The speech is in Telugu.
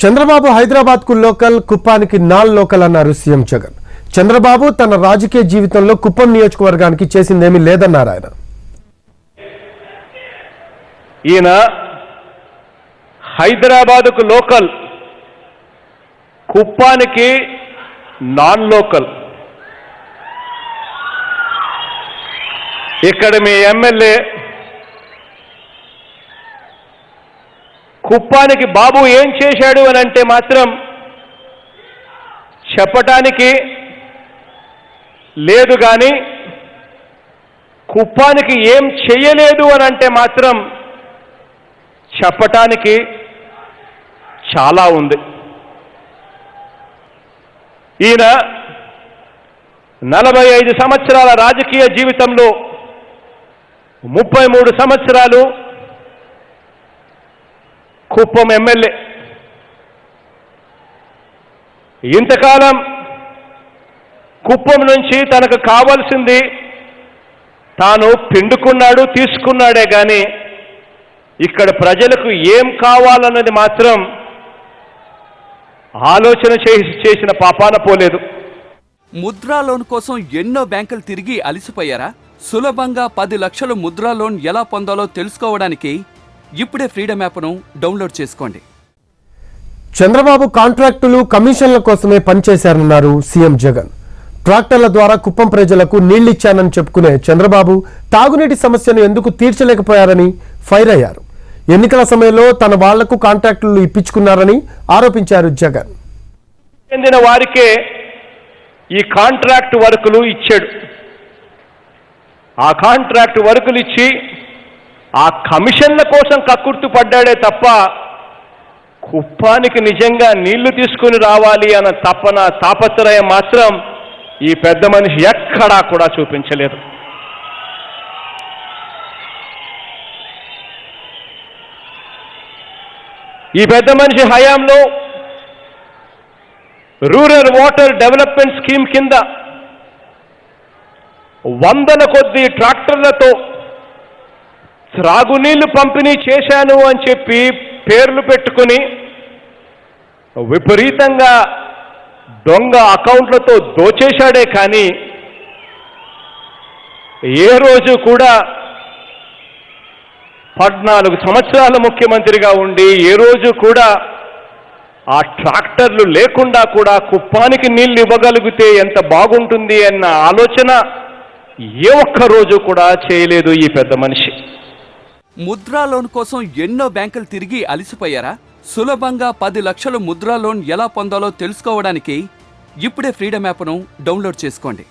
చంద్రబాబు హైదరాబాద్ కు లోకల్, కుప్పానికి నాన్ లోకల్ అన్నారు సీఎం జగన్. చంద్రబాబు తన రాజకీయ జీవితంలో కుప్పం నియోజకవర్గానికి చేసిందేమీ లేదన్నారు ఆయన. ఈయన హైదరాబాదుకు లోకల్, కుప్పానికి నాన్ లోకల్. ఇక్కడ మీ ఎమ్మెల్యే కుప్పానికి బాబు ఏం చేశాడు అని అంటే మాత్రం చెప్పటానికి లేదు, కానీ కుప్పానికి ఏం చేయలేదు అని అంటే మాత్రం చెప్పటానికి చాలా ఉంది. ఈయన 45 సంవత్సరాల రాజకీయ జీవితంలో 33 సంవత్సరాలు కుప్పం ఎమ్మెల్యే. ఇంతకాలం కుప్పం నుంచి తనకు కావాల్సింది తాను పిండుకున్నాడు, తీసుకున్నాడే కానీ ఇక్కడ ప్రజలకు ఏం కావాలన్నది మాత్రం ఆలోచన చేసిన పాపాన పోలేదు. ముద్రా లోన్ కోసం ఎన్నో బ్యాంకులు తిరిగి అలిసిపోయారా? సులభంగా 10 లక్షల ముద్రా లోన్ ఎలా పొందాలో తెలుసుకోవడానికి ఇప్పుడే ఫ్రీడమ్ యాప్ను డౌన్లోడ్ చేసుకోండి. చంద్రబాబు కాంట్రాక్టులు, కమిషన్ల కోసమే పనిచేశారన్నారు సీఎం జగన్. ట్రాక్టర్ల ద్వారా కుప్పం ప్రజలకు నీళ్లిచ్చానని చెప్పుకునే చంద్రబాబు తాగునీటి సమస్యను ఎందుకు తీర్చలేకపోయారని ఫైర్ అయ్యారు. ఎన్నికల సమయంలో తన వాళ్లకు కాంట్రాక్టులు ఇప్పించుకున్నారని ఆరోపించారు జగన్. చెందిన వారికే ఈ కాంట్రాక్ట్ వర్కులు ఇచ్చాడు. ఆ కాంట్రాక్ట్ వర్కులు ఇచ్చి ఆ కమిషన్ల కోసం కక్కుర్తు పడ్డాడే తప్ప కుప్పానికి నిజంగా నీళ్లు తీసుకుని రావాలి అన్న తపన, తాపత్రయం మాత్రం ఈ పెద్ద మనిషి ఎక్కడా కూడా చూపించలేదు. ఈ పెద్ద మనిషి హయాంలో రూరల్ వాటర్ డెవలప్మెంట్ స్కీమ్ కింద వందల కొద్ది ట్రాక్టర్లతో త్రాగునీళ్లు పంపిణీ చేశాను అని చెప్పి పేర్లు పెట్టుకుని విపరీతంగా దొంగ అకౌంట్లతో దోచేశాడే కానీ ఏ రోజు కూడా 14 సంవత్సరాల ముఖ్యమంత్రిగా ఉండి ఏ రోజు కూడా ఆ ట్రాక్టర్లు లేకుండా కూడా కుప్పానికి నీళ్లు ఇవ్వగలిగితే ఎంత బాగుంటుంది అన్న ఆలోచన ఏ ఒక్క రోజు కూడా చేయలేదు ఈ పెద్ద మనిషి. ముద్రా లోన్ కోసం ఎన్నో బ్యాంకులు తిరిగి అలిసిపోయారా? సులభంగా 10 లక్షల ముద్రా లోన్ ఎలా పొందాలో తెలుసుకోవడానికి ఇప్పుడే ఫ్రీడమ్ యాప్ను డౌన్లోడ్ చేసుకోండి.